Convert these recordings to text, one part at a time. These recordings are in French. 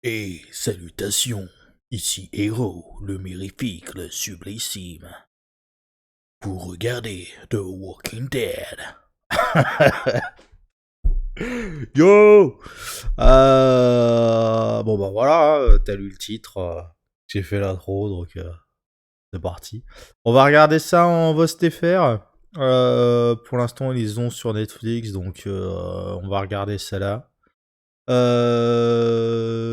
Et salutations, ici Héros, le mirifique, le sublissime, pour regarder The Walking Dead. Yo Bon bah voilà, t'as lu le titre, j'ai fait l'intro, donc c'est parti. On va regarder ça en VOSTFR. Pour l'instant, ils ont sur Netflix, donc on va regarder ça là.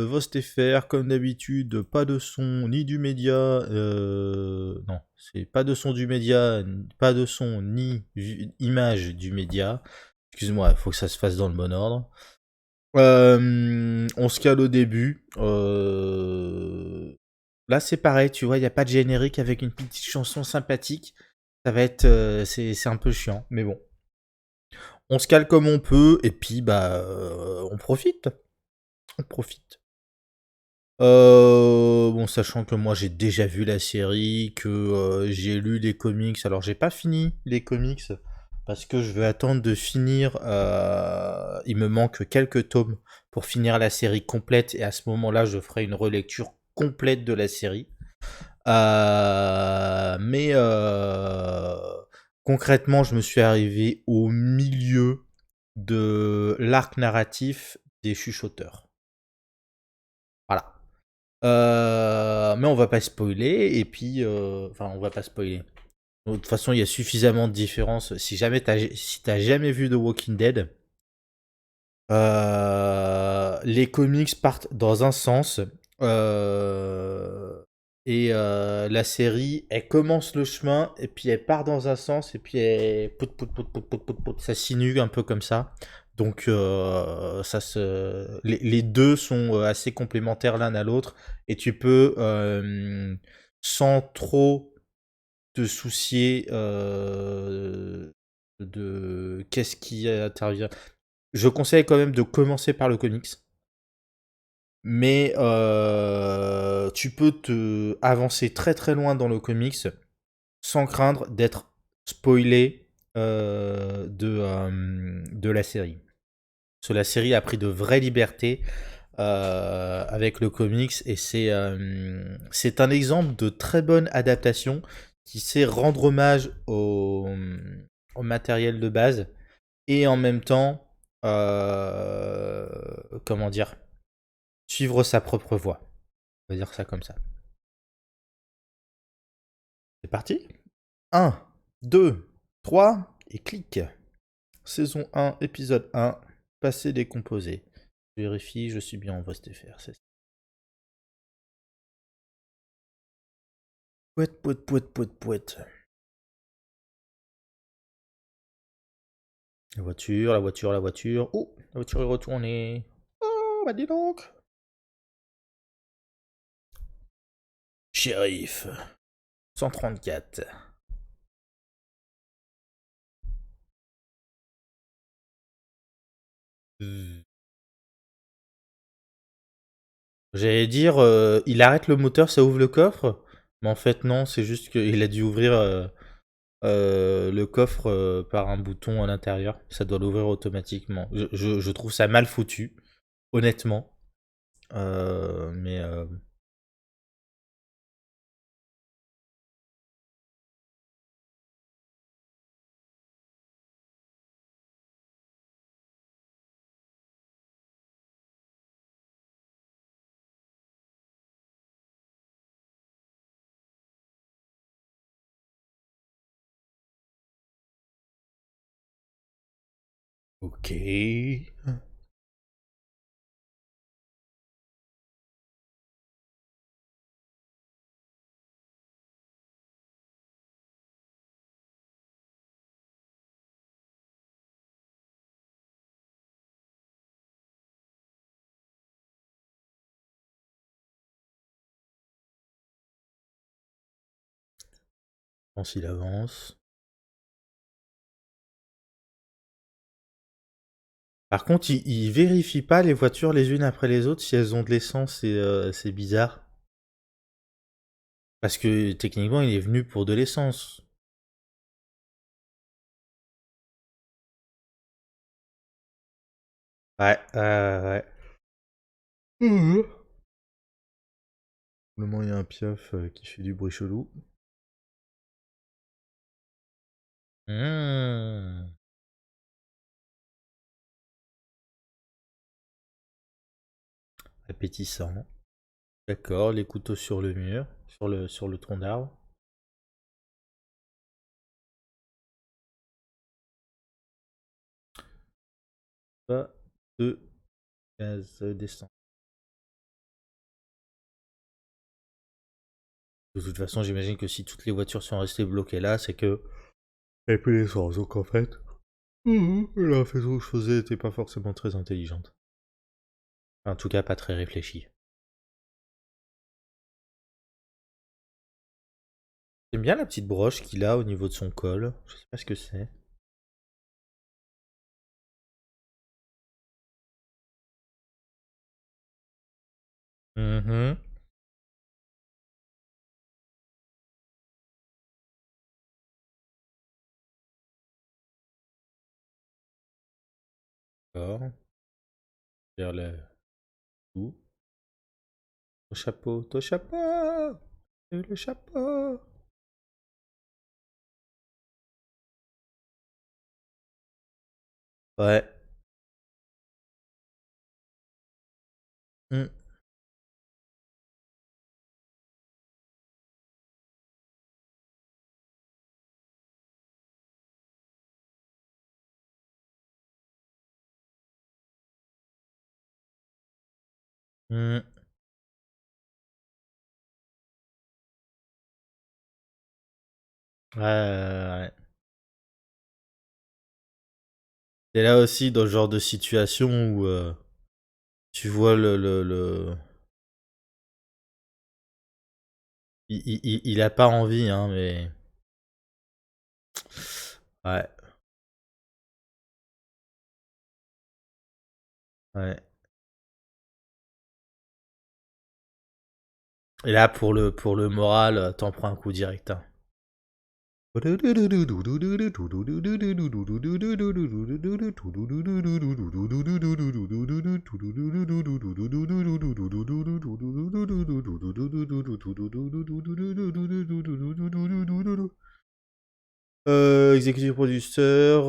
VOSTFR, comme d'habitude, pas de son ni du média. Non, c'est pas de son du média, pas de son ni image du média. Excuse-moi, il faut que ça se fasse dans le bon ordre. On se cale au début. Là, c'est pareil, tu vois, il n'y a pas de générique avec une petite chanson sympathique. Ça va être. C'est un peu chiant, mais bon. On se cale comme on peut, et puis, bah, on profite. On profite. Bon, sachant que moi j'ai déjà vu la série, que j'ai lu les comics. Alors j'ai pas fini les comics parce que je veux attendre de finir. Il me manque quelques tomes pour finir la série complète et à ce moment-là je ferai une relecture complète de la série. Mais concrètement, je me suis arrivé au milieu de l'arc narratif des chuchoteurs. Voilà. Mais on va pas spoiler, et puis... Enfin, on va pas spoiler. De toute façon, il y a suffisamment de différences. Si t'as jamais vu The Walking Dead, les comics partent dans un sens, euh, et la série, elle commence le chemin, et puis elle part dans un sens, et puis elle... ça sinue un peu comme ça. Donc, les deux sont assez complémentaires l'un à l'autre, et tu peux, sans trop te soucier de qu'est-ce qui intervient. Je conseille quand même de commencer par le comics, mais tu peux te avancer très très loin dans le comics sans craindre d'être spoilé de la série. Parce que la série a pris de vraies libertés avec le comics, et c'est un exemple de très bonne adaptation qui sait rendre hommage au matériel de base et en même temps, comment dire, suivre sa propre voie. On va dire ça comme ça. C'est parti. Un, 2, 3 et clic. Saison 1, épisode 1, passé décomposé. Je vérifie, je suis bien en voix STFR, c'est ça. Pouette, pouette, pouette, pouette, pouette. La voiture, la voiture, la voiture. Oh, la voiture est retournée. Oh, bah dis donc. Shérif. 134. J'allais dire, il arrête le moteur, ça ouvre le coffre. Mais en fait, non, c'est juste qu'il a dû ouvrir le coffre par un bouton à l'intérieur. Ça doit l'ouvrir automatiquement. Je trouve ça mal foutu, honnêtement. Mais ok. Pense il avance. Par contre, il vérifie pas les voitures les unes après les autres si elles ont de l'essence, c'est bizarre. Parce que techniquement, il est venu pour de l'essence. Ouais, ouais. Mhm. Le moment il y a un piaf qui fait du bruit chelou. Appétissant. D'accord, les couteaux sur le mur, sur le tronc d'arbre. Pas de gaz descend. De toute façon, j'imagine que si toutes les voitures sont restées bloquées là, c'est que il n'y a plus d'essence. Donc en fait, la façon que je faisais n'était pas forcément très intelligente. En tout cas, pas très réfléchie. J'aime bien la petite broche qu'il a au niveau de son col. Je sais pas ce que c'est. Mhm. D'accord. Vers le tout. Au chapeau, au chapeau, le chapeau. Ouais. Mm. Mm. Ouais, ouais. Et là aussi, dans ce genre de situation où tu vois il a pas envie, hein, mais. Ouais, ouais. Et là, pour le moral, t'en prends un coup direct, hein. Executive producteur,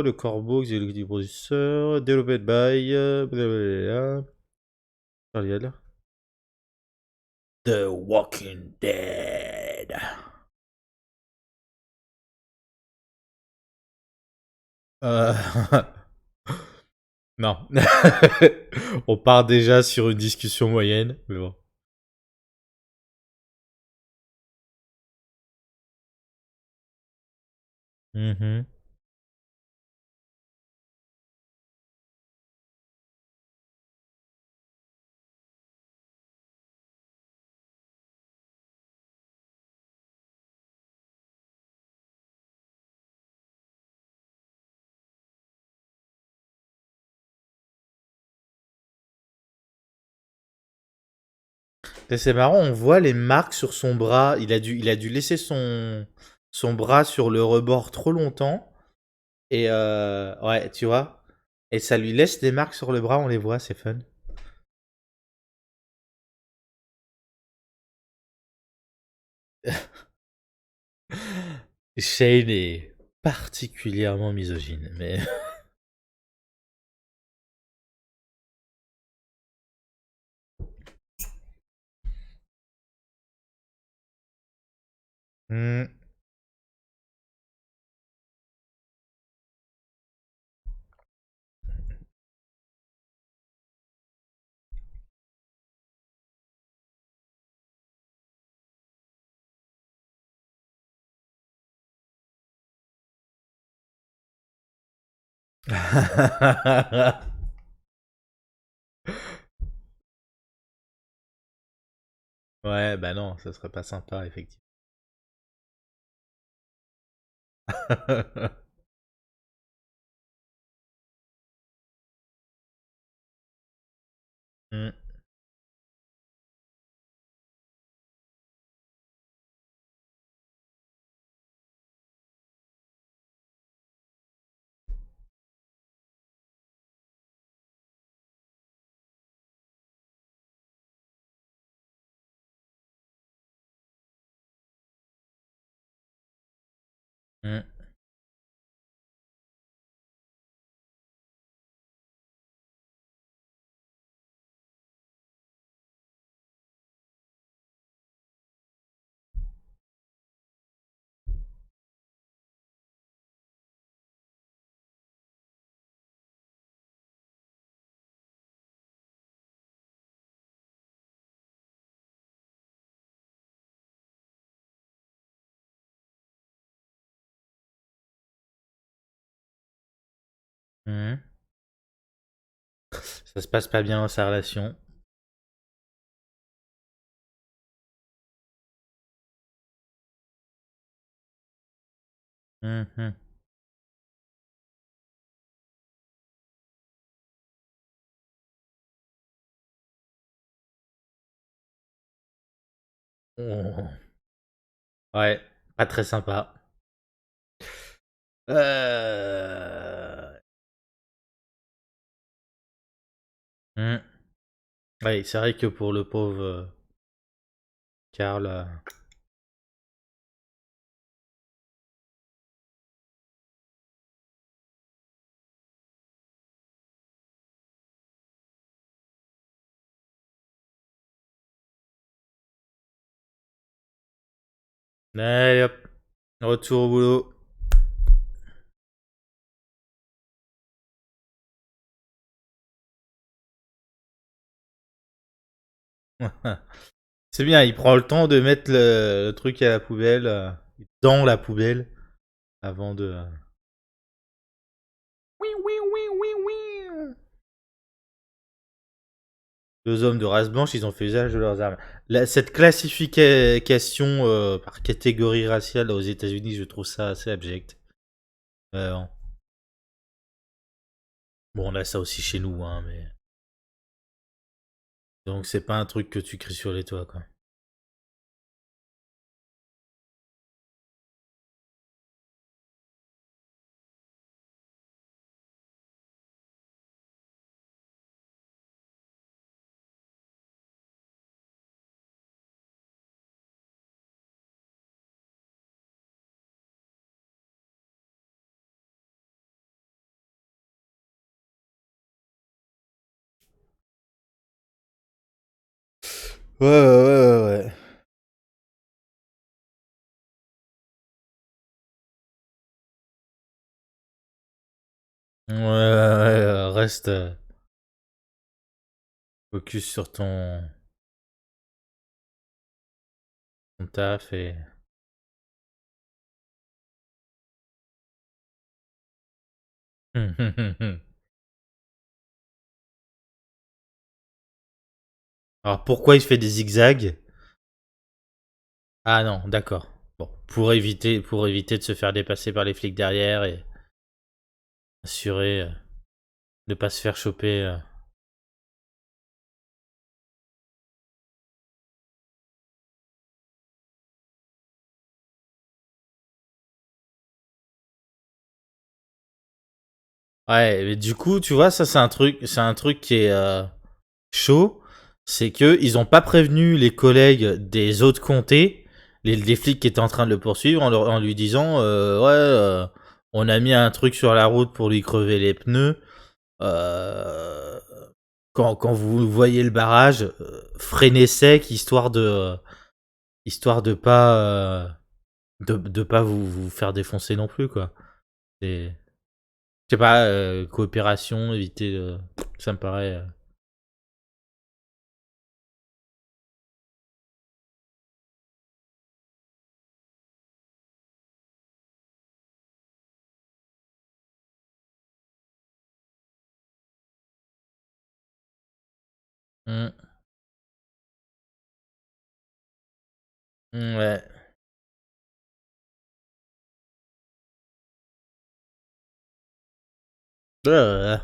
le corbeau, executive producteur, developed by, blablabla. Ariel. The Walking Dead. Euh, non. On part déjà sur une discussion moyenne, mais bon. Mhm. Et c'est marrant, on voit les marques sur son bras. Il a dû laisser son bras sur le rebord trop longtemps. Et ouais, tu vois. Et ça lui laisse des marques sur le bras, on les voit, c'est fun. Shane est particulièrement misogyne, mais. Hmm. Ouais, bah non, ça serait pas sympa, effectivement. Hmm. Mm. Mm. Ça se passe pas bien dans sa relation. Mhm. Oh. Ouais, pas très sympa. Euh... mm. Ouais, c'est vrai que pour le pauvre Karl. Allez hop, retour au boulot. C'est bien, il prend le temps de mettre le truc à la poubelle, dans la poubelle, avant de. Oui, oui, oui, oui, oui. Deux hommes de race blanche, ils ont fait usage de leurs armes. Cette classification par catégorie raciale aux États-Unis, je trouve ça assez abject. Euh, bon, on a ça aussi chez nous, hein, mais. Donc c'est pas un truc que tu cries sur les toits, quoi. Ouais, ouais, ouais, ouais. Ouais, ouais, ouais, reste focus sur ton taf et. Alors pourquoi il fait des zigzags? Ah non, d'accord. Bon, pour éviter de se faire dépasser par les flics derrière et assurer de pas se faire choper. Ouais, mais du coup, tu vois, ça c'est un truc qui est chaud, c'est que ils ont pas prévenu les collègues des autres comtés, les flics qui étaient en train de le poursuivre, en lui disant ouais, on a mis un truc sur la route pour lui crever les pneus. Euh, quand vous voyez le barrage, freinez sec histoire de pas de pas vous faire défoncer non plus, quoi. C'est, je sais pas, coopération, éviter, ça me paraît. Mm, ouais. Euh,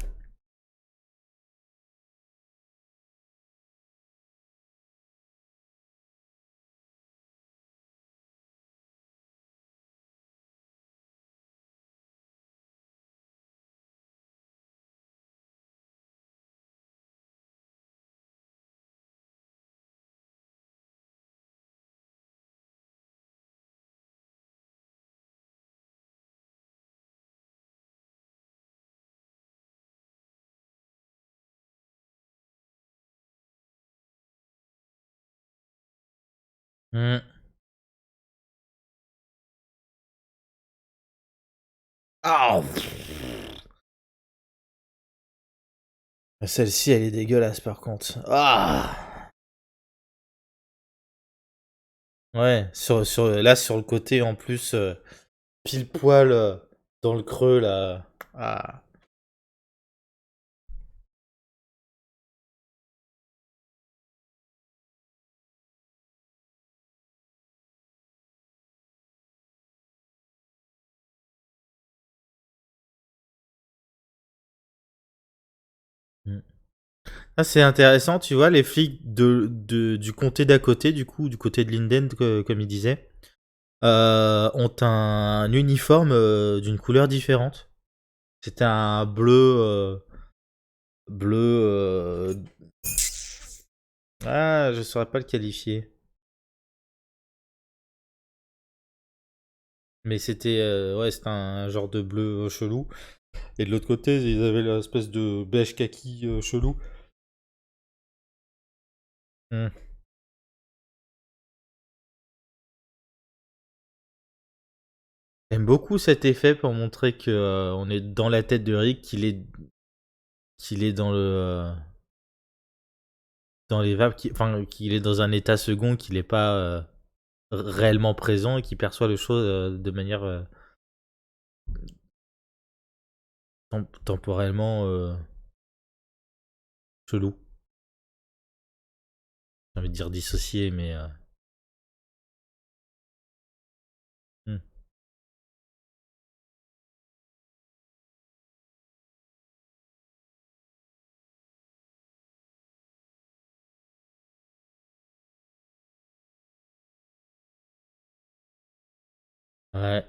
Hmm. Ah, celle-ci, elle est dégueulasse par contre. Ah. Ouais, là sur le côté en plus, pile poil dans le creux là. Ah. Hmm. Ah, c'est intéressant, tu vois, les flics du comté d'à côté, du coup, du côté de Linden, comme il disait, ont un uniforme d'une couleur différente. C'était un bleu. Ah, je saurais pas le qualifier. Mais c'était un genre de bleu chelou. Et de l'autre côté, ils avaient l'espèce de beige kaki chelou. Hmm. J'aime beaucoup cet effet pour montrer que on est dans la tête de Rick, qu'il est dans les vapes, enfin qu'il est dans un état second, qu'il n'est pas réellement présent et qu'il perçoit les choses de manière temporellement chelou. J'ai envie de dire dissocié, mais hmm. Ouais,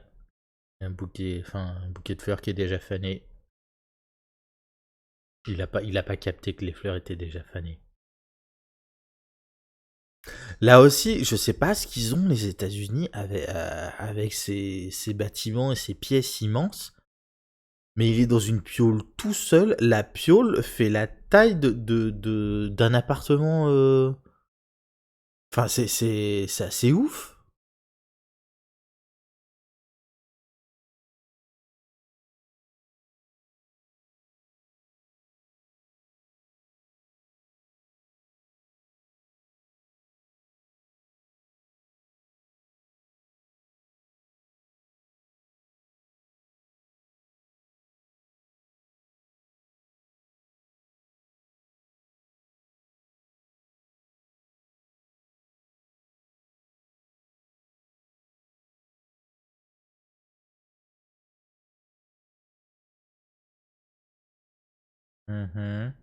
un bouquet de fleurs qui est déjà fané. Il a pas capté que les fleurs étaient déjà fanées. Là aussi, je sais pas ce qu'ils ont les États-Unis avec ces bâtiments et ces pièces immenses, mais il est dans une piole tout seul. La piole fait la taille d'un appartement. Enfin, c'est assez ouf. Mhm.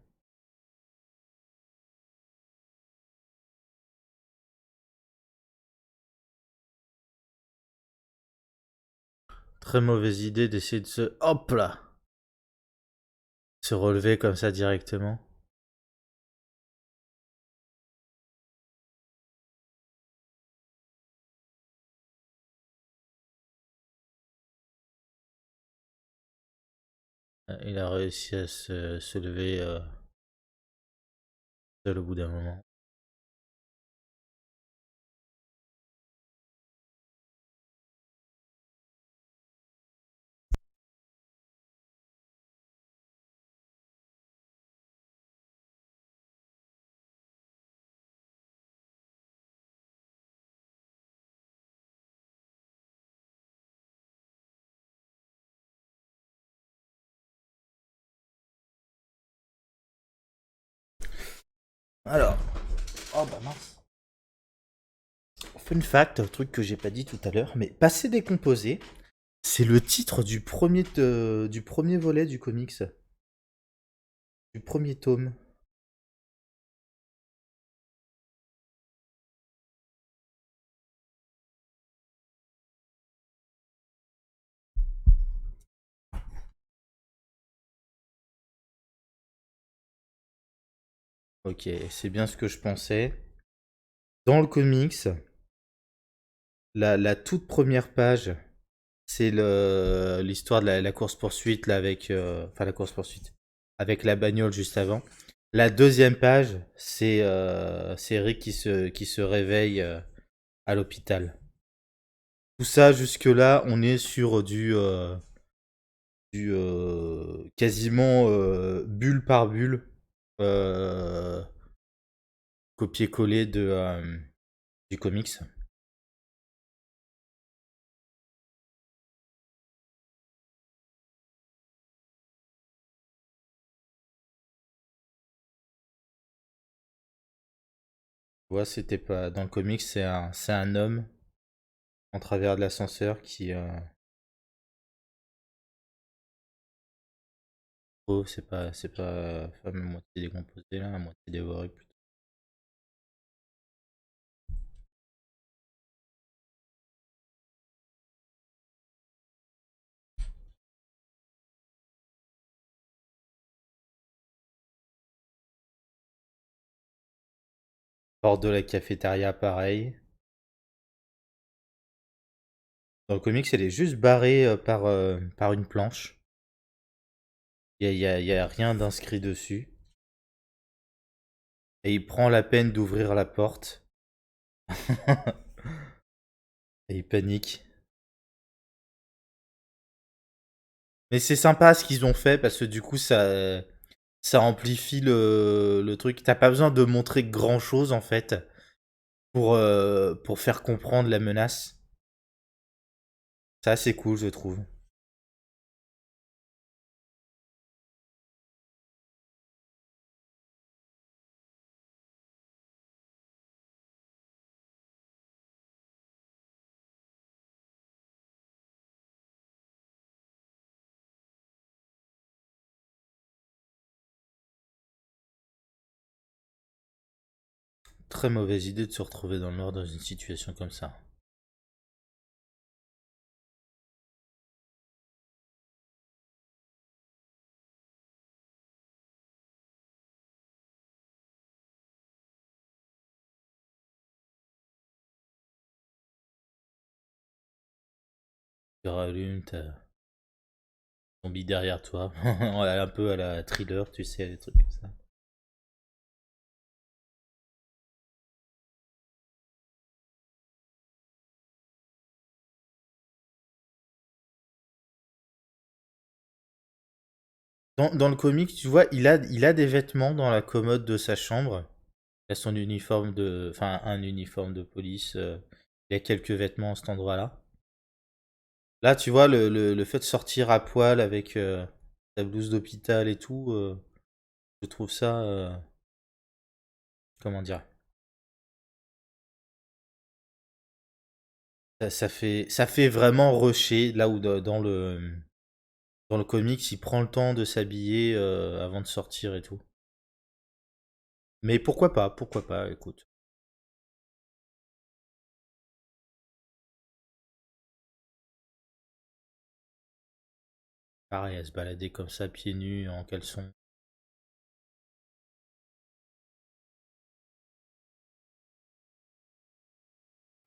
Très mauvaise idée d'essayer de hop là, se relever comme ça directement. Il a réussi à se lever seul au bout d'un moment. Alors, oh bah mince. Fun fact, truc que j'ai pas dit tout à l'heure, mais Passé décomposé, c'est le titre du premier volet du comics, du premier tome. Ok, c'est bien ce que je pensais. Dans le comics, la toute première page, c'est l'histoire de la course-poursuite, là, enfin, la course-poursuite, avec la bagnole juste avant. La deuxième page, c'est Rick qui se réveille à l'hôpital. Tout ça, jusque-là, on est sur du quasiment bulle par bulle, euh, copier-coller du comics. Tu vois, c'était pas. Dans le comics, c'est un homme en travers de l'ascenseur qui. Oh, c'est pas femme à moitié décomposée là, à moitié dévorée plutôt. Porte de la cafétéria, pareil. Dans le comics, elle est juste barrée par une planche. Il y a rien d'inscrit dessus. Et il prend la peine d'ouvrir la porte. Et il panique. Mais c'est sympa ce qu'ils ont fait parce que du coup, ça amplifie le truc. T'as pas besoin de montrer grand chose en fait pour faire comprendre la menace. Ça, c'est cool, je trouve. Très mauvaise idée de se retrouver dans le Nord dans une situation comme ça. Tu rallumes, t'as zombie derrière toi. Un peu à la thriller, tu sais, des trucs comme ça. Dans le comic, tu vois, il a des vêtements dans la commode de sa chambre. Il a son uniforme de. Enfin, un uniforme de police. Il y a quelques vêtements à cet endroit-là. Là, tu vois, le fait de sortir à poil avec ta blouse d'hôpital et tout, je trouve ça. Comment dire? Ça fait vraiment rusher là où dans le comics, il prend le temps de s'habiller avant de sortir et tout. Mais pourquoi pas, écoute. Pareil, à se balader comme ça, pieds nus, en caleçon.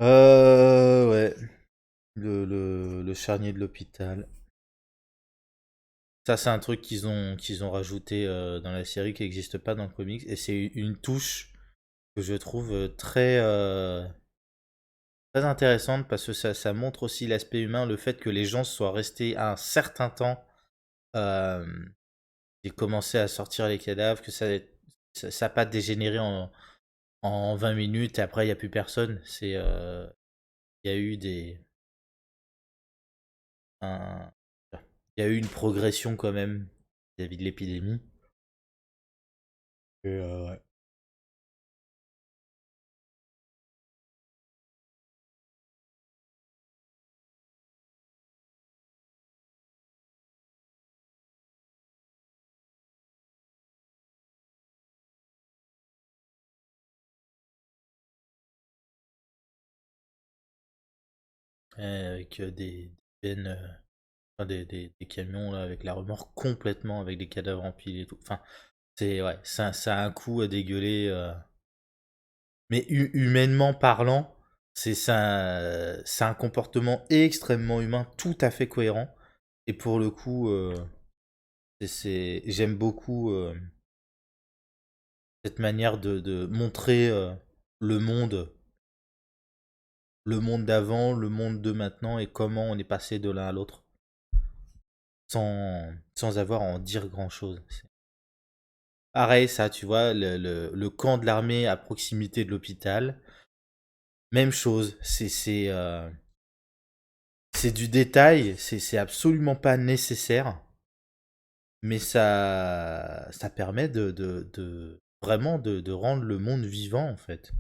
Ouais. Le charnier de l'hôpital. Ça, c'est un truc qu'ils ont rajouté dans la série qui n'existe pas dans le comics. Et c'est une touche que je trouve très intéressante parce que ça montre aussi l'aspect humain, le fait que les gens soient restés un certain temps euh, et commencé à sortir les cadavres, que ça a pas dégénéré en 20 minutes et après il n'y a plus personne. Il y a eu un- il y a eu une progression quand même vis-à-vis de l'épidémie. Et ouais. Avec des bennes, enfin, des camions là, avec la remorque complètement avec des cadavres empilés et tout. Enfin, ouais, ça a un coup à dégueuler. Mais humainement parlant, c'est un comportement extrêmement humain, tout à fait cohérent. Et pour le coup, j'aime beaucoup cette manière de montrer le monde le monde d'avant, le monde de maintenant et comment on est passé de l'un à l'autre sans avoir à en dire grand-chose. Pareil, ça, tu vois, le camp de l'armée à proximité de l'hôpital, même chose. C'est du détail, c'est absolument pas nécessaire, mais ça permet vraiment de rendre le monde vivant, en fait.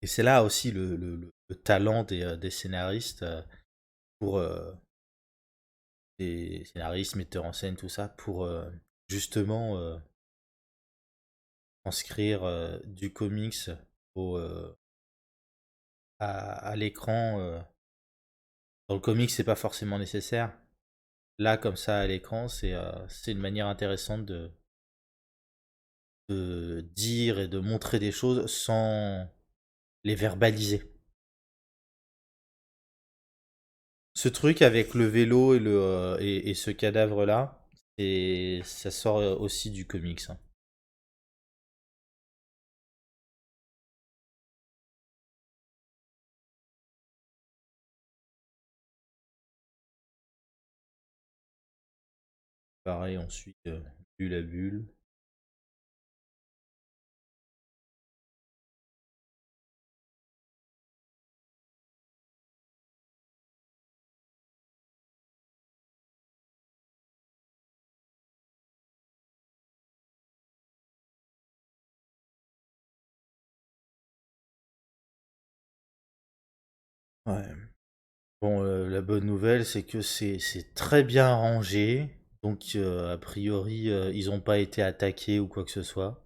Et c'est là aussi le talent des scénaristes pour des scénaristes, metteurs en scène, tout ça, pour justement transcrire du comics au, à l'écran. Dans le comics, c'est pas forcément nécessaire. Là, comme ça, à l'écran, c'est une manière intéressante de dire et de montrer des choses sans les verbaliser. Ce truc avec le vélo et ce cadavre-là, ça sort aussi du comics, hein. Pareil, ensuite, bulle à bulle. Ouais. Bon, la bonne nouvelle, c'est que c'est très bien rangé. Donc, a priori, ils n'ont pas été attaqués ou quoi que ce soit.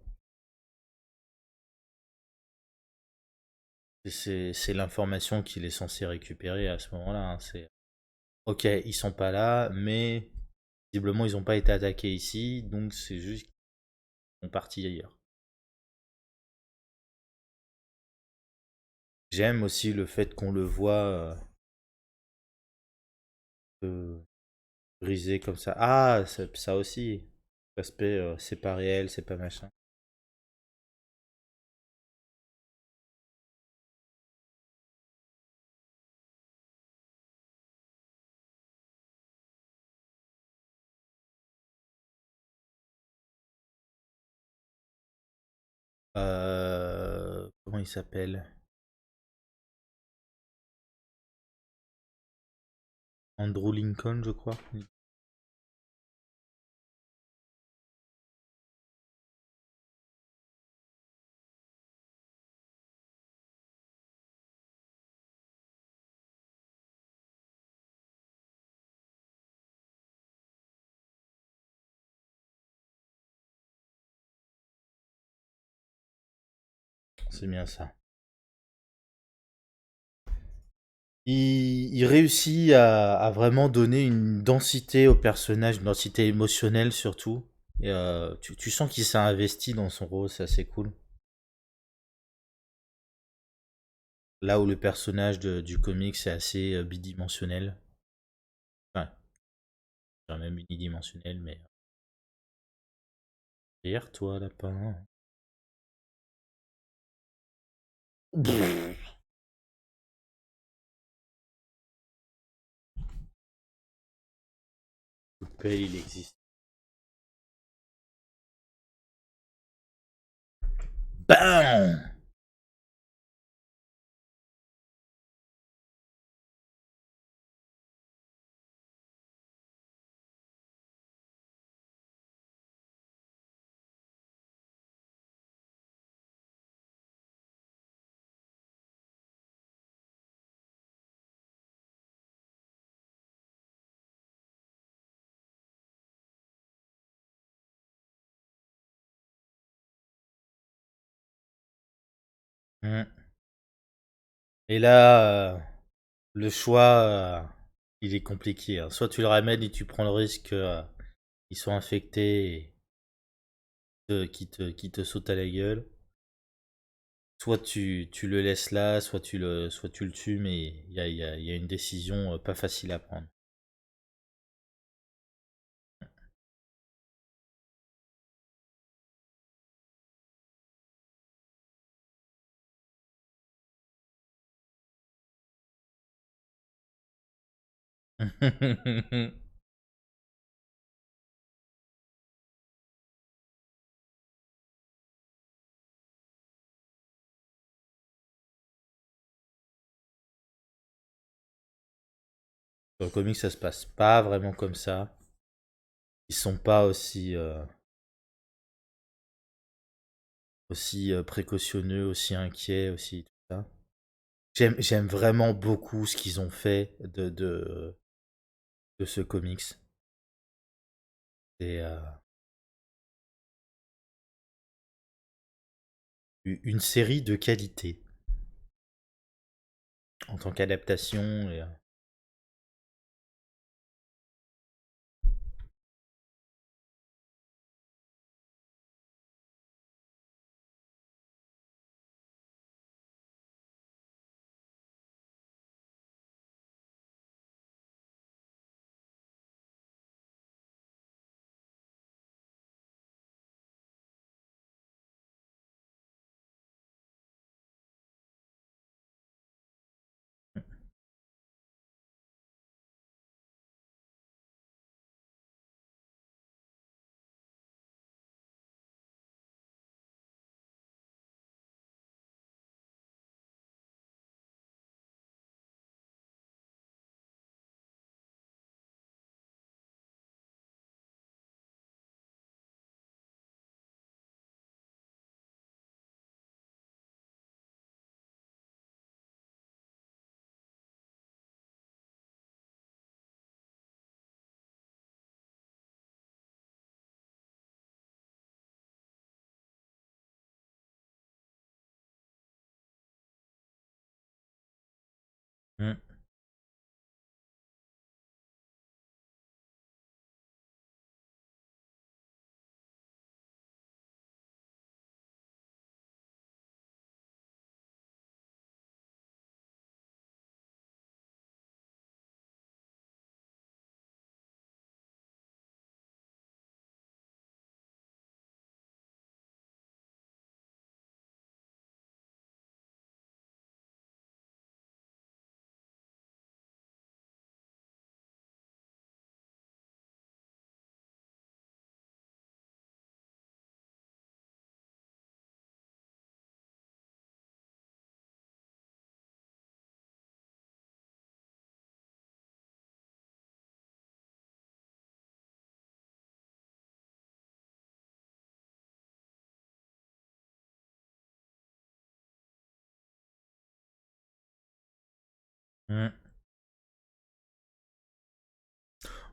C'est l'information qu'il est censé récupérer à ce moment-là, hein. C'est ok, ils sont pas là, mais visiblement ils n'ont pas été attaqués ici, donc c'est juste qu'ils sont partis ailleurs. J'aime aussi le fait qu'on le voit brisé comme ça. Ah, ça aussi. L'aspect, c'est pas réel, c'est pas machin. Comment il s'appelle? Andrew Lincoln, je crois. C'est bien ça. Il réussit à vraiment donner une densité au personnage, une densité émotionnelle surtout. Et tu sens qu'il s'est investi dans son rôle, c'est assez cool. Là où le personnage du comic c'est assez bidimensionnel. Enfin, je dirais même unidimensionnel, mais. Derrière toi, lapin. Pff, le pelle, il existe. BAM! Hmm. Et là, le choix, il est compliqué, hein. Soit tu le ramènes et tu prends le risque qu'ils soient infectés et qui te sautent à la gueule. Soit tu le laisses là, soit tu le tues, mais il y a une décision pas facile à prendre. Dans le comic, ça se passe pas vraiment comme ça. Ils sont pas aussi précautionneux, aussi inquiets, aussi tout ça. J'aime vraiment beaucoup ce qu'ils ont fait de ce comics. C'est une série de qualité en tant qu'adaptation. Mm. Mm.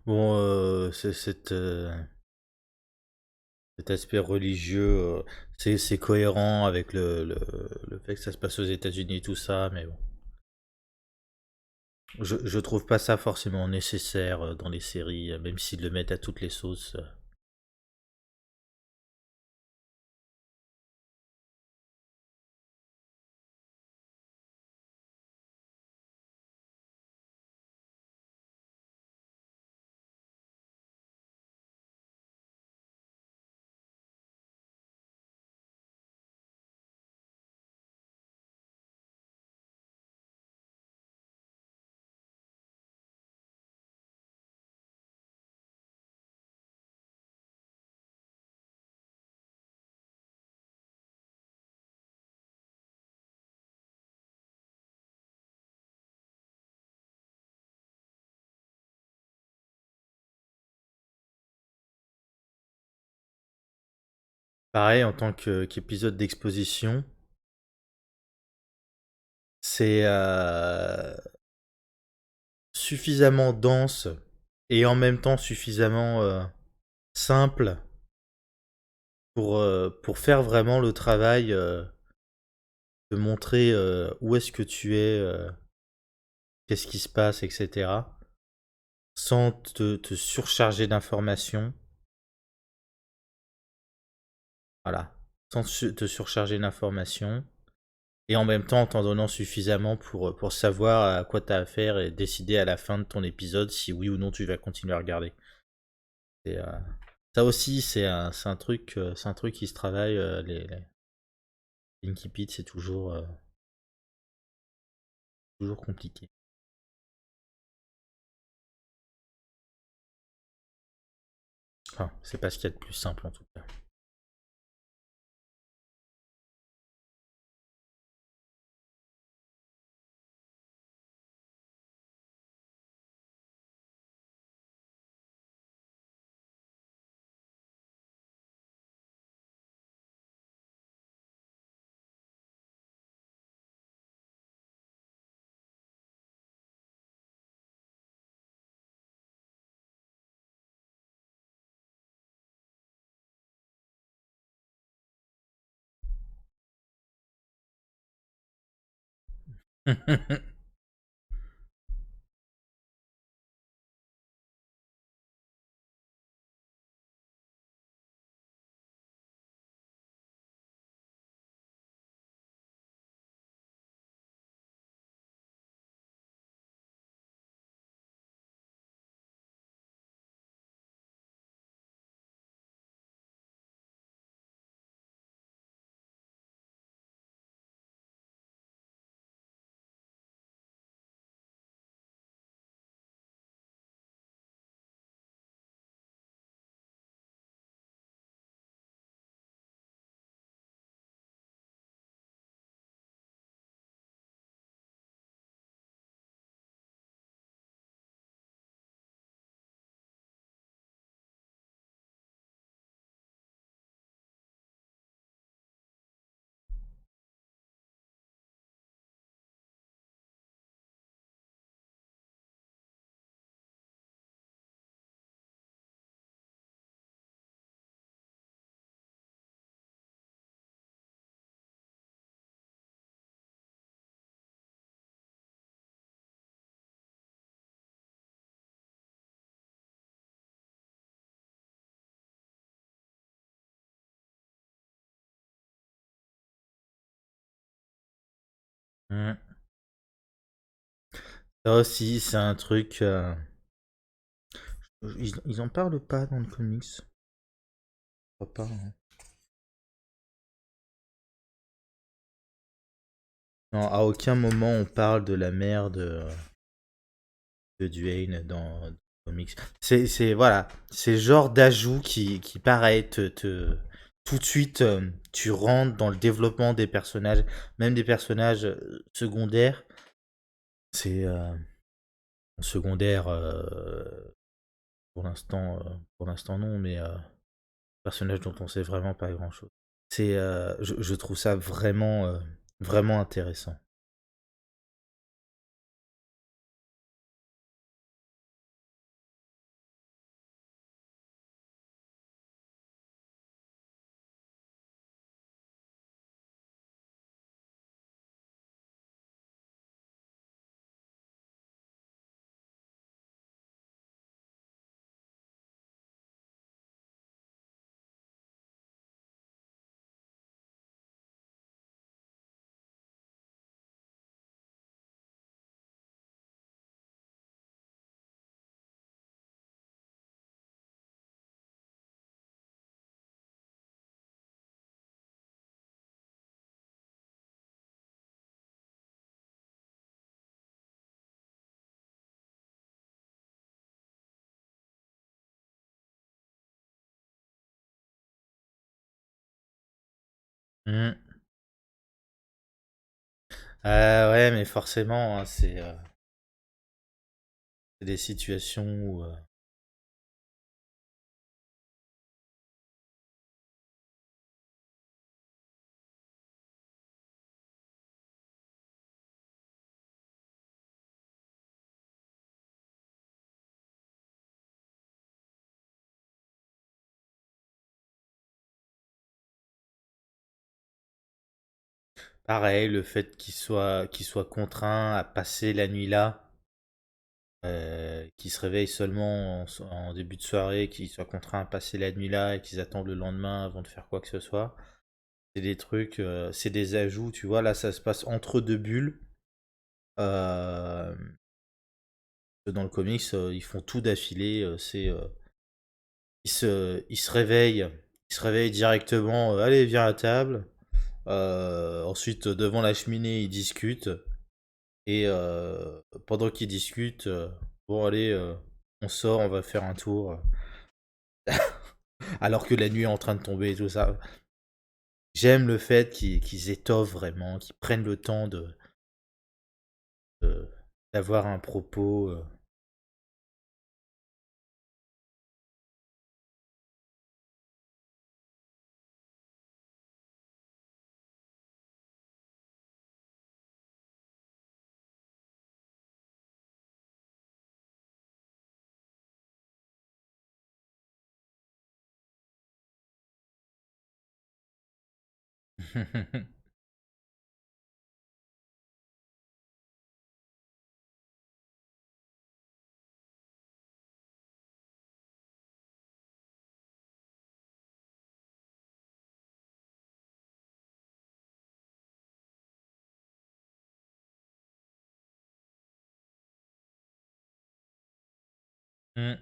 Bon, cet aspect religieux, c'est cohérent avec le fait que ça se passe aux États-Unis et tout ça, mais bon. Je trouve pas ça forcément nécessaire dans les séries, même s'ils le mettent à toutes les sauces. Pareil, en tant qu'épisode d'exposition, c'est suffisamment dense et en même temps suffisamment simple pour faire vraiment le travail de montrer où est-ce que tu es, qu'est-ce qui se passe, etc. Sans te surcharger d'informations. Voilà. Sans te surcharger d'informations. Et en même temps, en t'en donnant suffisamment pour savoir à quoi t'as affaire et décider à la fin de ton épisode si oui ou non tu vas continuer à regarder. Et, ça aussi, c'est un truc qui se travaille. Les Linky Pit, c'est toujours compliqué. Enfin, c'est pas ce qu'il y a de plus simple en tout cas. Hmm. Ça aussi, c'est un truc. Ils en parlent pas dans le comics. Je crois pas, hein. Non, à aucun moment on parle de la mère de Duane dans le comics. Voilà, c'est le genre d'ajout qui pareil, tout de suite, tu rentres dans le développement des personnages, même des personnages secondaires. C'est secondaire pour l'instant non, mais personnages dont on sait vraiment pas grand-chose. Je trouve ça vraiment, vraiment intéressant. Hmm. Ouais, mais forcément, hein, c'est des situations où pareil, le fait qu'il soit contraint à passer la nuit là, qu'il se réveille seulement en début de soirée, qu'il soit contraint à passer la nuit là et qu'ils attendent le lendemain avant de faire quoi que ce soit. C'est des trucs, c'est des ajouts, tu vois, là ça se passe entre deux bulles. Euh, Dans le comics, ils font tout d'affilée, ils se réveillent directement, allez viens à table. Ensuite, devant la cheminée, ils discutent. Et pendant qu'ils discutent, bon allez, on sort, on va faire un tour. alors que la nuit est en train de tomber et tout ça. J'aime le fait qu'ils étoffent vraiment, qu'ils prennent le temps de- d'avoir un propos. Mm.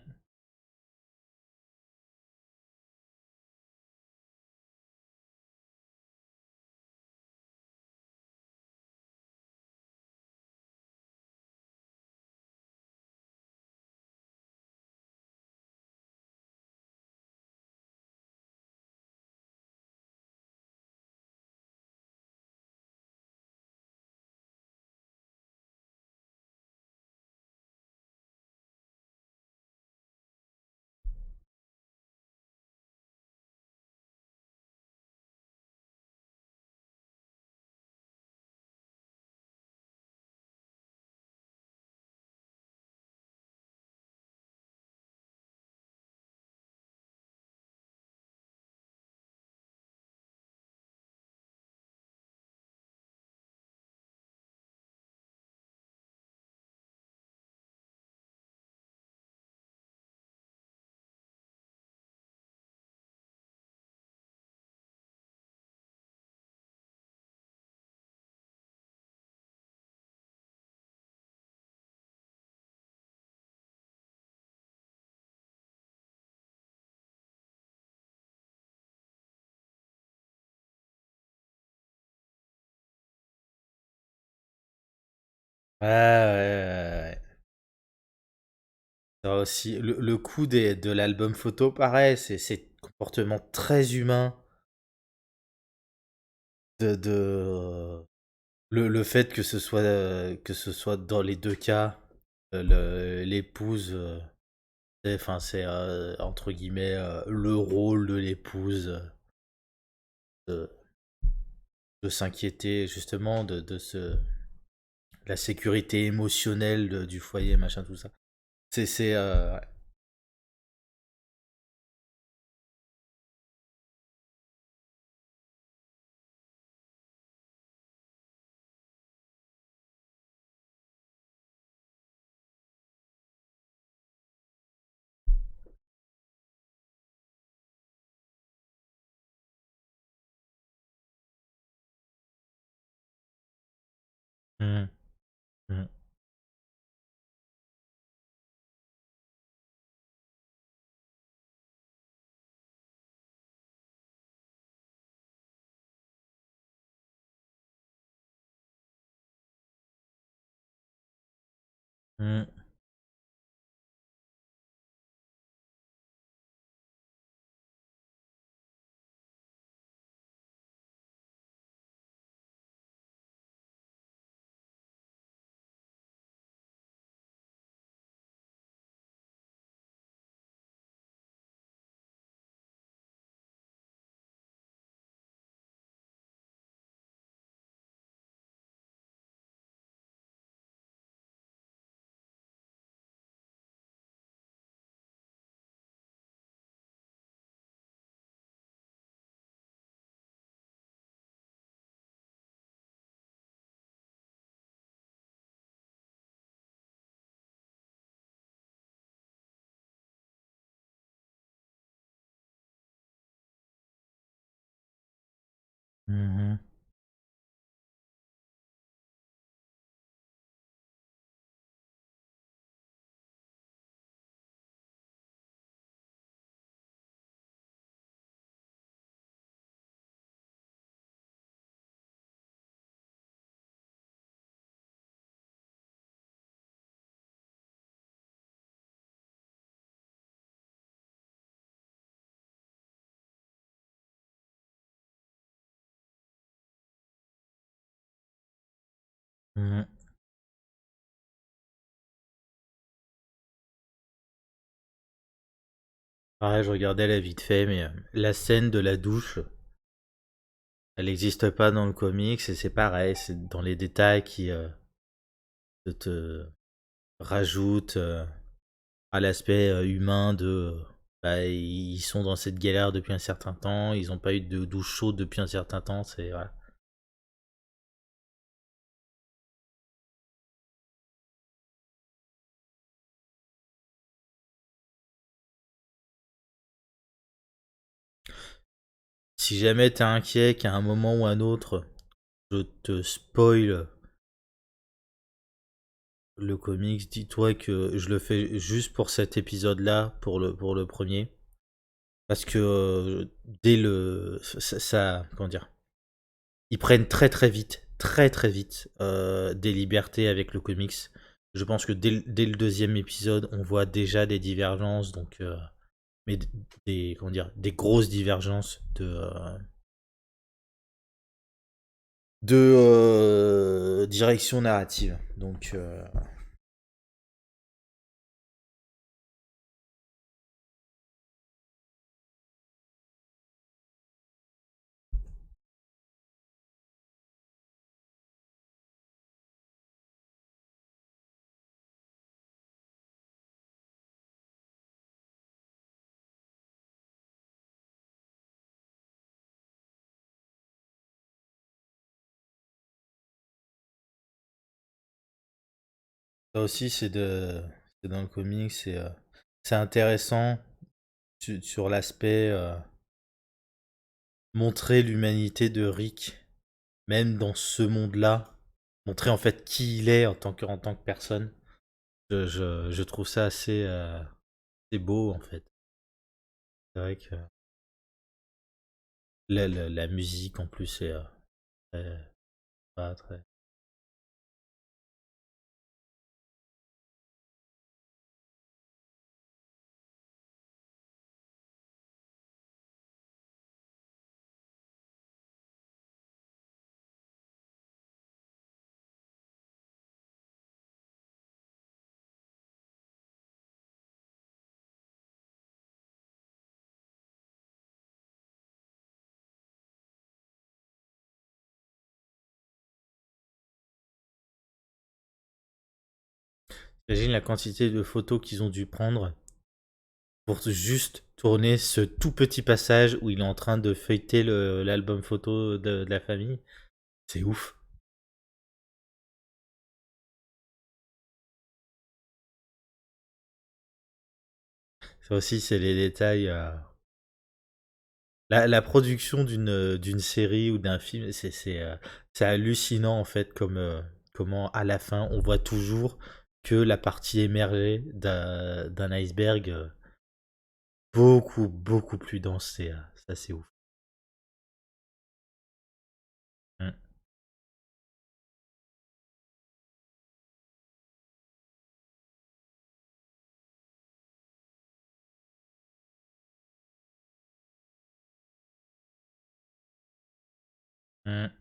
Ouais, ouais, ouais, ouais. Ça aussi, le coup de l'album photo, pareil, c'est comportement très humain de le fait que ce soit dans les deux cas, l'épouse, enfin c'est entre guillemets le rôle de l'épouse de, de s'inquiéter justement de la sécurité émotionnelle du foyer, machin, tout ça. Ouais. Mhm, mhm, mhm. Mhm. Pareil, je regardais la vite fait, mais la scène de la douche, elle n'existe pas dans le comics et c'est pareil, c'est dans les détails qui te rajoutent à l'aspect humain de bah, ils sont dans cette galère depuis un certain temps, ils n'ont pas eu de douche chaude depuis un certain temps, c'est voilà. Si jamais t'es inquiet qu'à un moment ou un autre, je te spoil le comics, dis-toi que je le fais juste pour cet épisode-là, pour le premier. Parce que dès le. Comment dire. Ils prennent très très vite, des libertés avec le comics. Je pense que dès le deuxième épisode, on voit déjà des divergences, donc. Mais comment dire, des grosses divergences de direction narrative. Donc. Ça aussi, c'est dans le comics, c'est intéressant sur l'aspect montrer l'humanité de Rick, même dans ce monde-là, montrer en fait qui il est en tant que personne. Je trouve ça assez beau en fait. C'est vrai que la musique en plus est très, pas très. J'imagine la quantité de photos qu'ils ont dû prendre pour juste tourner ce tout petit passage où il est en train de feuilleter l'album photo de la famille. C'est ouf. Ça aussi, c'est les détails. La production d'une série ou d'un film, c'est hallucinant en fait, comme comment à la fin on voit toujours que la partie émergée d'un iceberg beaucoup, beaucoup plus dense. Ça, c'est ouf. Mm. Mm.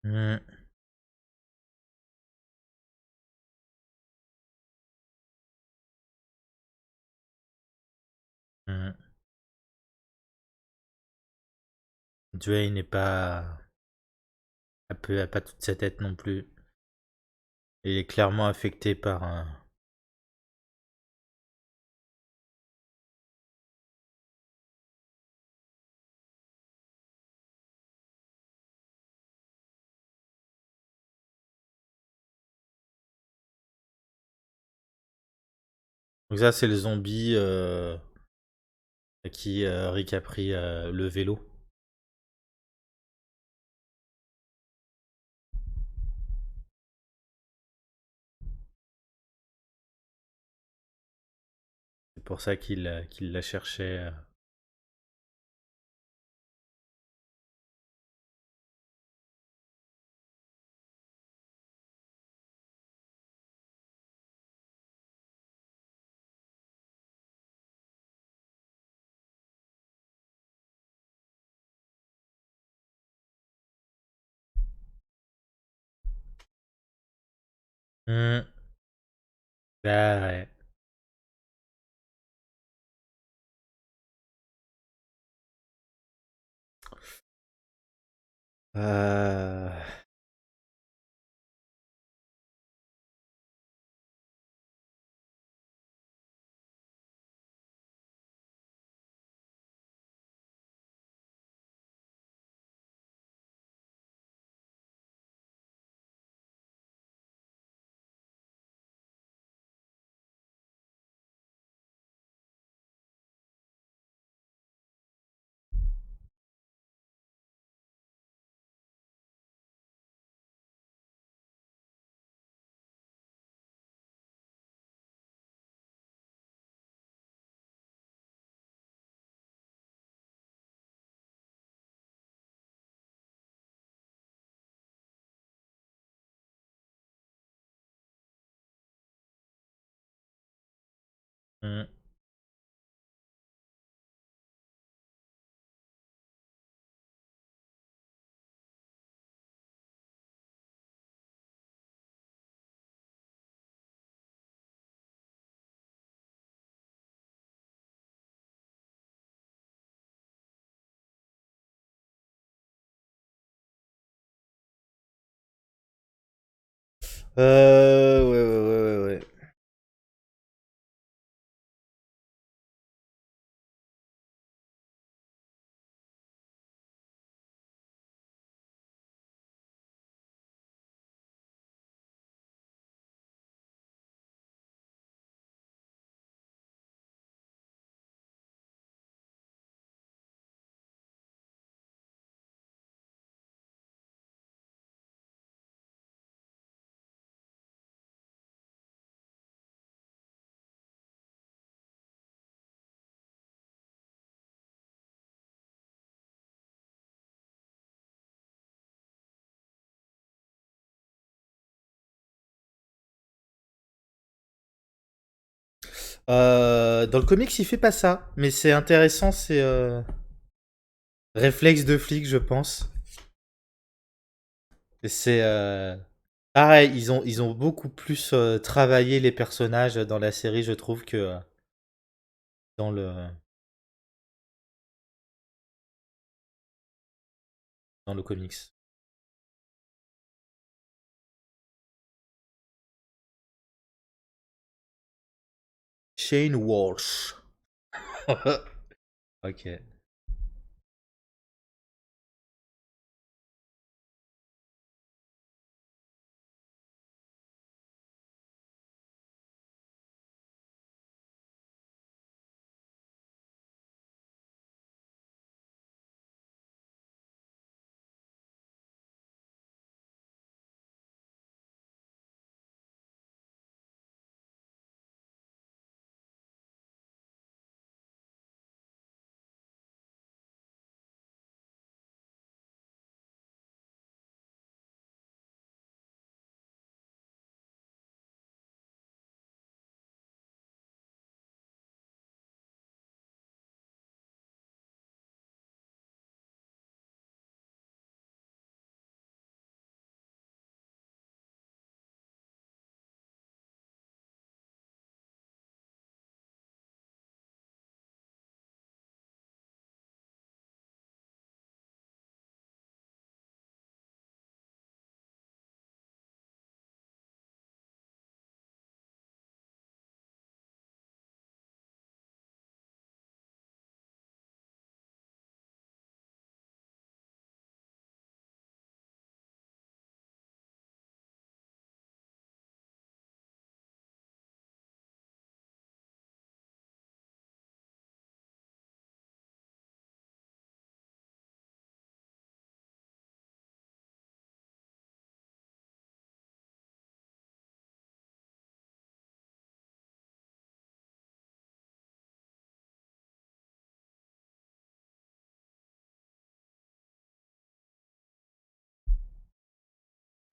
Mm. Mm. Dwayne n'est pas. A pas toute sa tête non plus. Il est clairement affecté par un. Donc ça, c'est le zombie qui Rick a pris le vélo. C'est pour ça qu'il la cherchait. Hmm. Ah ouais. Euh, hmm. Ouais, ouais, ouais, ouais, ouais. Dans le comics, il fait pas ça, mais c'est intéressant, c'est réflexe de flic, je pense. Et c'est pareil, ils ont beaucoup plus travaillé les personnages dans la série, je trouve, que dans dans le comics. Shane Walsh. Ok.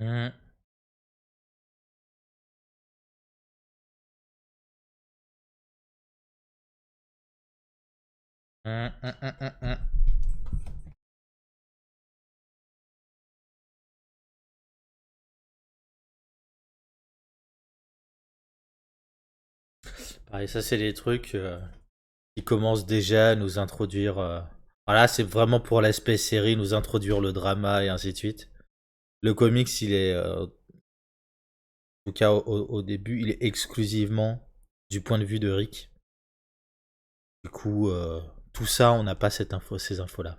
Hum, hum. Pareil, ça, c'est des trucs qui commencent déjà à nous introduire. Voilà, c'est vraiment pour l'aspect série, nous introduire le drama et ainsi de suite. Le comics, il est, en tout cas au début, il est exclusivement du point de vue de Rick. Du coup, tout ça, on n'a pas cette info, ces infos-là.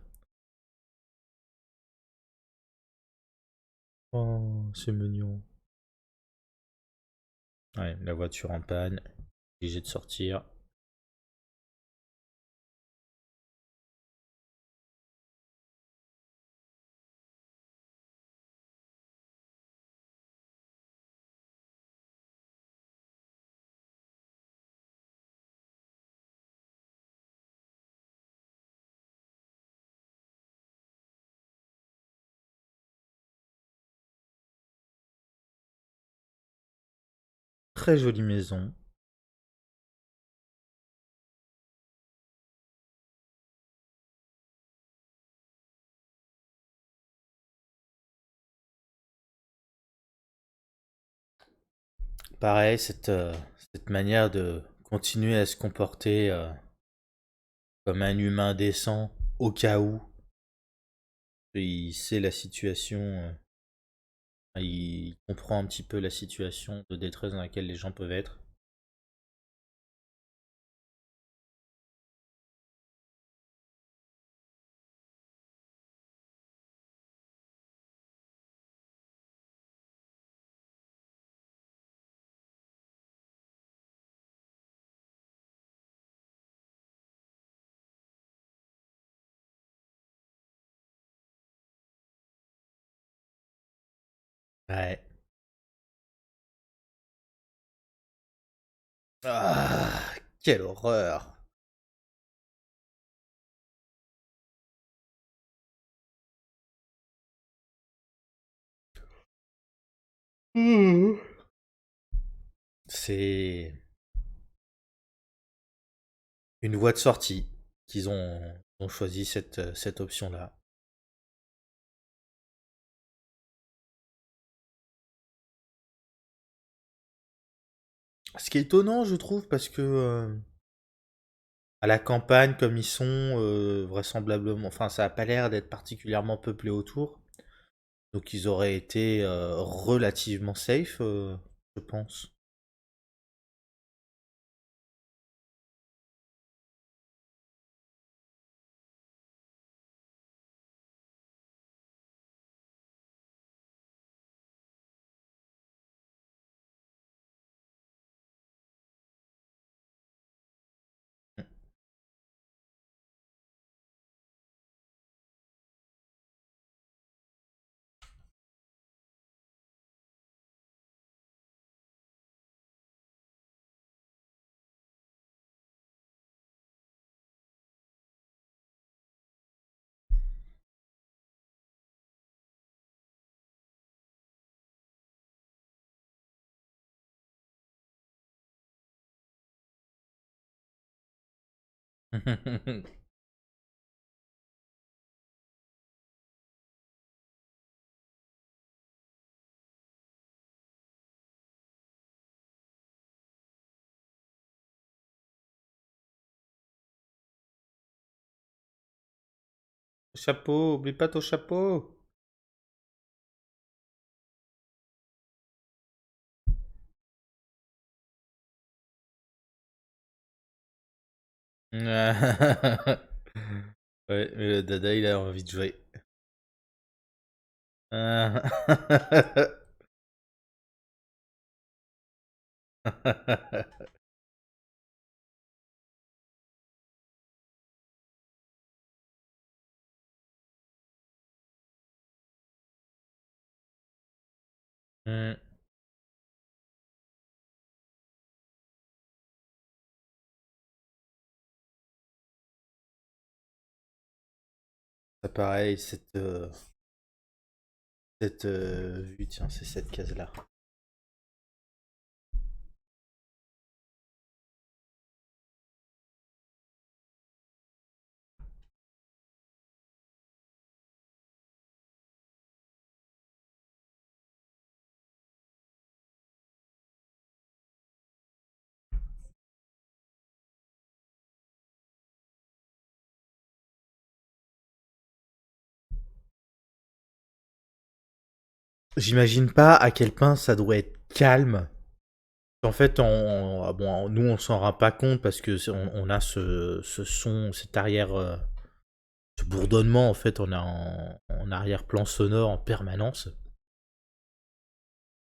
Oh, c'est mignon. Ouais, la voiture en panne, obligé de sortir. Très jolie maison. Pareil, cette manière de continuer à se comporter comme un humain décent au cas où il sait la situation, il comprend un petit peu la situation de détresse dans laquelle les gens peuvent être. Ouais. Ah, quelle horreur. Mhm. C'est une voie de sortie ont choisi cette option-là. Ce qui est étonnant, je trouve, parce que à la campagne, comme ils sont, vraisemblablement, enfin, ça a pas l'air d'être particulièrement peuplé autour. Donc ils auraient été relativement safe, je pense. Chapeau, oublie pas ton chapeau. Ouais, mais le Dada, il a envie de jouer. Hmm, c'est pareil, Cette vue, tiens, c'est cette case-là. J'imagine pas à quel point ça doit être calme. En fait, bon, nous, on s'en rend pas compte parce que on a ce son, cet arrière, ce bourdonnement, en fait, on a en arrière-plan sonore en permanence.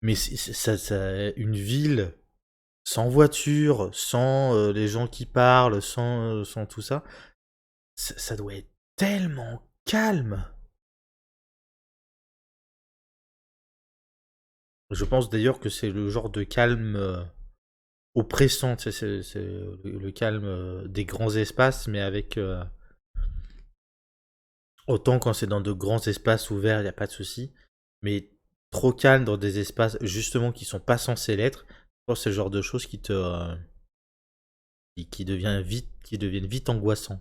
Mais une ville sans voiture, sans les gens qui parlent, sans tout ça, ça doit être tellement calme. Je pense d'ailleurs que c'est le genre de calme oppressant, tu sais, c'est le calme des grands espaces, mais avec autant quand c'est dans de grands espaces ouverts, il n'y a pas de souci, mais trop calme dans des espaces justement qui sont pas censés l'être. Je pense que c'est le genre de choses qui deviennent vite angoissants.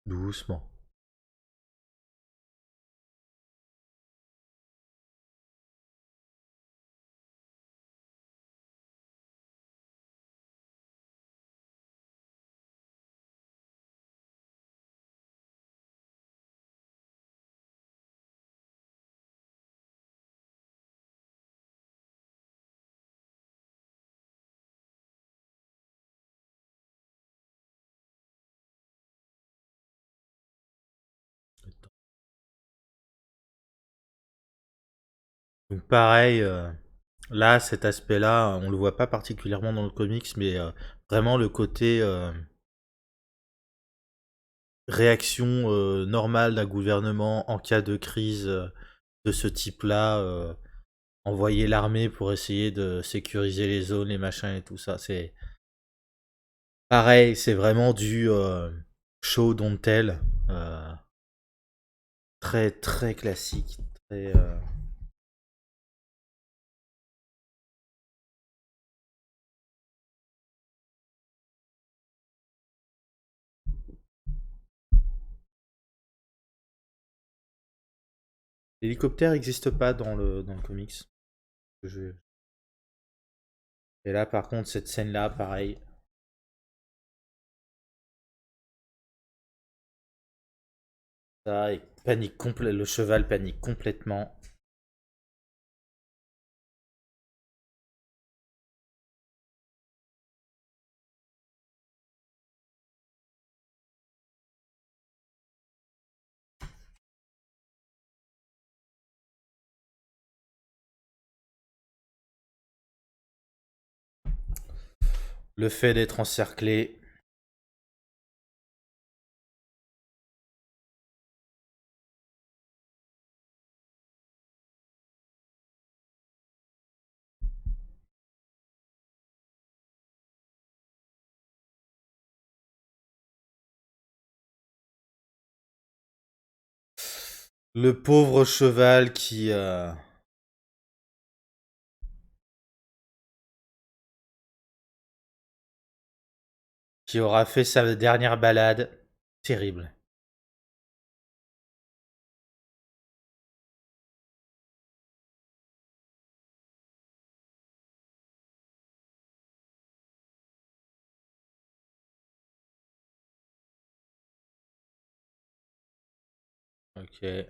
Doucement. Donc pareil, là, cet aspect-là, on le voit pas particulièrement dans le comics, mais vraiment le côté réaction normale d'un gouvernement en cas de crise de ce type-là, envoyer l'armée pour essayer de sécuriser les zones, les machins et tout ça. C'est pareil, c'est vraiment du show don't tell, euh, très très classique. Très, L'hélicoptère n'existe pas dans le comics. Je- Et là, par contre, cette scène-là, pareil. Ça, le cheval panique complètement. Le fait d'être encerclé. Le pauvre cheval qui aura fait sa dernière balade. Terrible. Ok.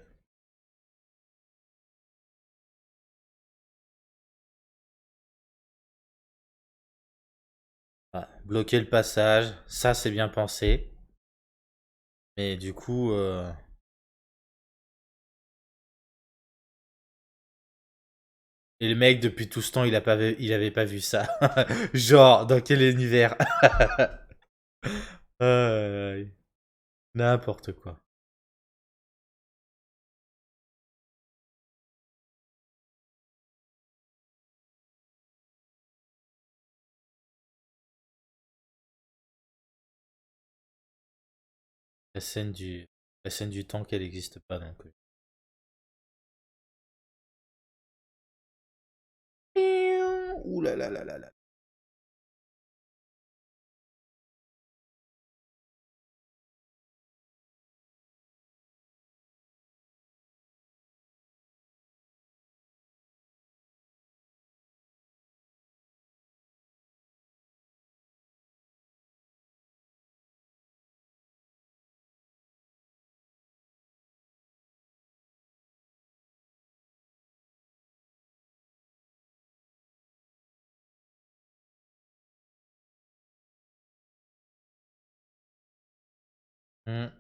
Ah, bloquer le passage, ça c'est bien pensé. Mais du coup, et le mec depuis tout ce temps, il avait pas vu ça. Genre, dans quel univers? Aïe, n'importe quoi. La scène du tank, elle n'existe pas donc. Ouh là là là là là. Hmm.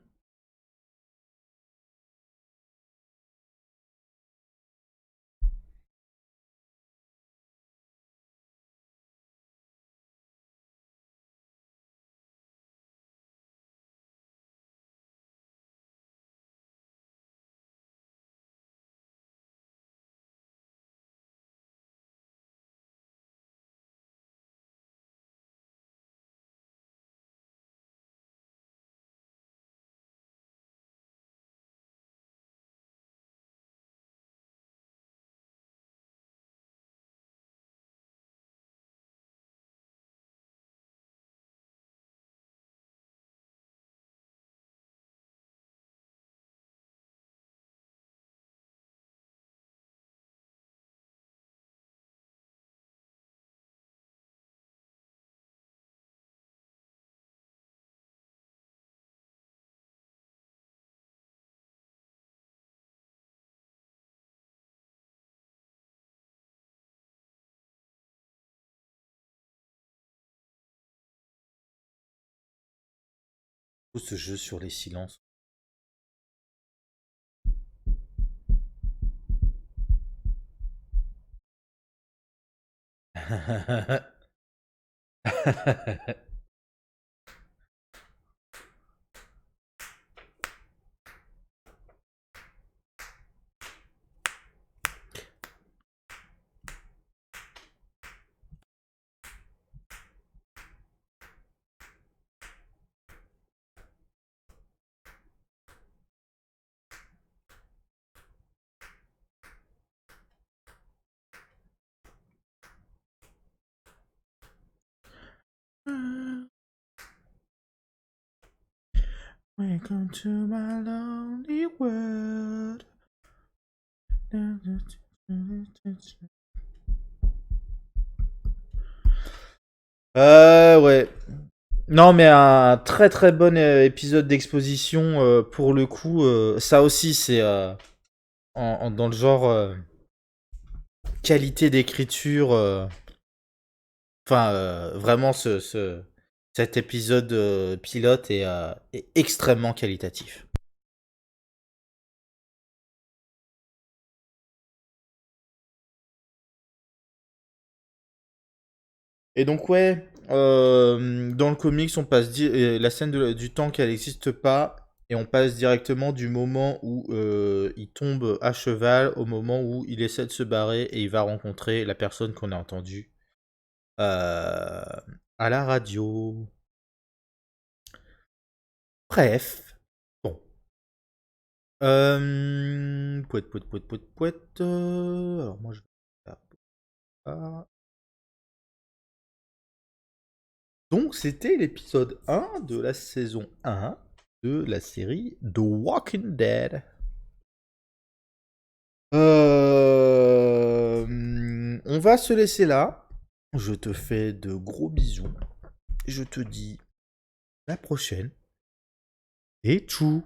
Tout ce jeu sur les silences. Welcome to my lonely world. Ouais. Non, mais un très très bon épisode d'exposition pour le coup. Ça aussi, c'est dans le genre qualité d'écriture. Enfin, vraiment, cet épisode pilote est extrêmement qualitatif. Et donc, ouais, dans le comics, on passe la scène du tank, elle n'existe pas. Et on passe directement du moment où il tombe à cheval au moment où il essaie de se barrer et il va rencontrer la personne qu'on a entendue euh, à la radio. Bref. Bon. Pouet, pouet, pouet, pouet, pouet. Alors moi, je vais faire ça. Donc, c'était l'épisode 1 de la saison 1 de la série The Walking Dead. On va se laisser là. Je te fais de gros bisous. Je te dis à la prochaine. Et tchou.